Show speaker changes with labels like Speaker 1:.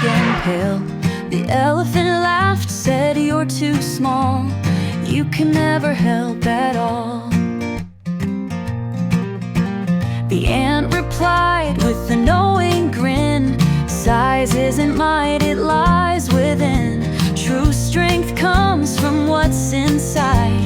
Speaker 1: big and pale. The elephant laughed, said, "You're too small. You can never help at all." The ant replied with a knowing grin, "Size isn't might, it lies within. True strength comes from what's inside.